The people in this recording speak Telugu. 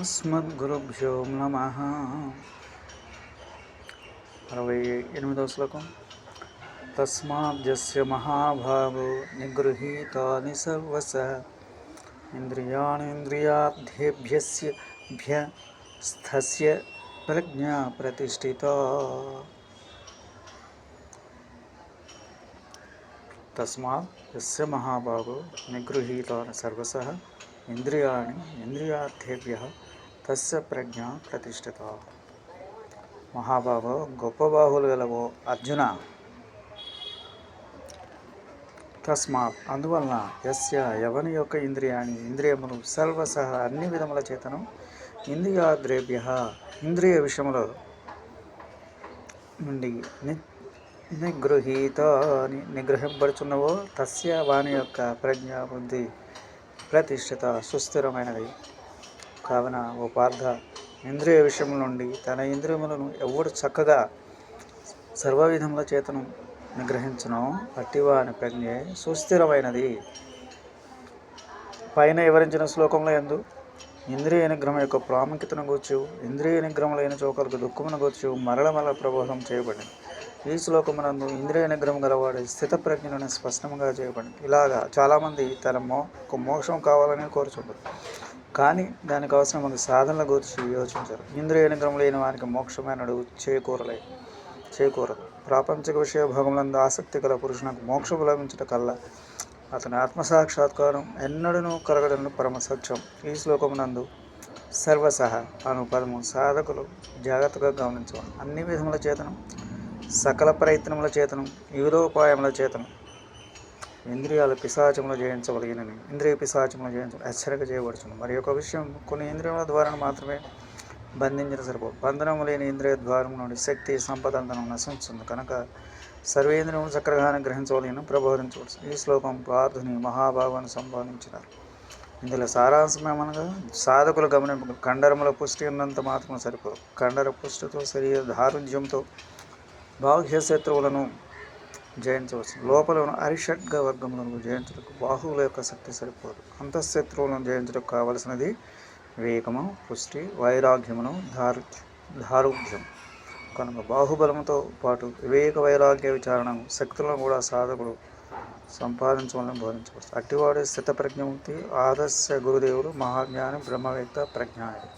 అస్మద్గురుభ్యో నమః. 68వ శ్లోకం. తస్మాద్యస్య మహాభాగో నిగృహీతాని సర్వశః ఇంద్రియాణీంద్రియార్థేభ్యస్య ప్రజ్ఞా ప్రతిష్ఠితా. తస్మాత్ యస్య మహాభాగో నిగృహీతాని సర్వశః ఇంద్రియాణి ఇంద్రియార్థేభ్యః తస్య ప్రజ్ఞా ప్రతిష్ఠిత. మహాబాహో, గొప్ప బాహువులు గలవో అర్జున, తస్మాత్ అందువలన, యస్య ఎవని యొక్క ఇంద్రియాణి ఇంద్రియములు సర్వసహ అన్ని విధముల చేతను ఇంద్రియాద్రేభ్య ఇంద్రియ విషయముల నుండి నిగ్రహింపబడుచున్నవో తస్య వాని యొక్క ప్రజ్ఞ బుద్ధి ప్రతిష్ఠిత సుస్థిరమైనది. కావున ఓ పార్థ, ఇంద్రియ విషయముల నుండి తన ఇంద్రియములను ఎవడు చక్కగా సర్వవిధముల చేతను నిగ్రహించునో అట్టివాని ప్రజ్ఞ సుస్థిరమైనది. పైన వివరించిన శ్లోకంలో యందు ఇంద్రియ నిగ్రహం యొక్క ప్రాముఖ్యతను గూర్చి, ఇంద్రియ నిగ్రహం లేని చోకలకు దుఃఖమును గూర్చి మరల ప్రబోధం చేయబడింది. ఈ శ్లోకమునందు ఇంద్రియ నిగ్రహం గలవాడు స్థిత ప్రజ్ఞలను స్పష్టంగా చేయబడింది. ఇలాగా చాలామంది తన మోక్షం కావాలని కోరుచుంటారు, కానీ దానికి అవసరమైన సాధనల గురించి యోచించారు. ఇంద్రియ నిగ్రహం లేని వానికి మోక్షమైనడు చేకూరదు. ప్రాపంచిక విషయ భోగములందు ఆసక్తి గల పురుషునికి మోక్షము లభించుట కల్లా అతని ఆత్మసాక్షాత్కారం ఎన్నడూ కలగడను పరమ సత్యం. ఈ శ్లోకమునందు సర్వసహ అను పదము సాధకులు జాగ్రత్తగా గమనించవాలి. అన్ని విధముల చేతనం, సకల ప్రయత్నముల చేతనం, వివిధోపాయముల చేతనం ఇంద్రియ పిశాచములు జయించవలగినని హెచ్చరిక చేయబడుతుంది. మరి ఒక విషయం, కొన్ని ఇంద్రియముల ద్వారా మాత్రమే బంధించిన సరిపోదు. బంధనము లేని ఇంద్రియ ద్వారం నుండి శక్తి సంపదంతను నశించుతుంది. కనుక సర్వేంద్రియములు చక్రగానే గ్రహించవలగిన ప్రబోధించవచ్చు. ఈ శ్లోకం పార్థుని మహాభావాన్ని సంపాదించినారు. ఇందులో సారాంశమేమనగా, సాధకులు గమనింపు కండరముల పుష్టి ఉన్నంత మాత్రం సరిపోదు. కండర పుష్టితో, శరీర దారుఢ్యంతో బాహ్య శత్రువులను జయించవచ్చు. లోపల అరిషడ్గ వర్గములను జయించుటకు బాహువుల యొక్క శక్తి సరిపోదు. అంతఃశత్రువులను జయించుటకు కావలసినది వివేకము, పుష్టి, వైరాగ్యమును, దారుఢ్యం. కనుక బాహుబలముతో పాటు వివేక, వైరాగ్య, విచారణ శక్తులను కూడా సాధకుడు సంపాదించవాలని బోధించవచ్చు. అట్టివాడు స్థిత ప్రజ్ఞమూర్తి, ఆదర్శ గురుదేవుడు, మహాజ్ఞాని, బ్రహ్మవేత్త, ప్రజ్ఞాని.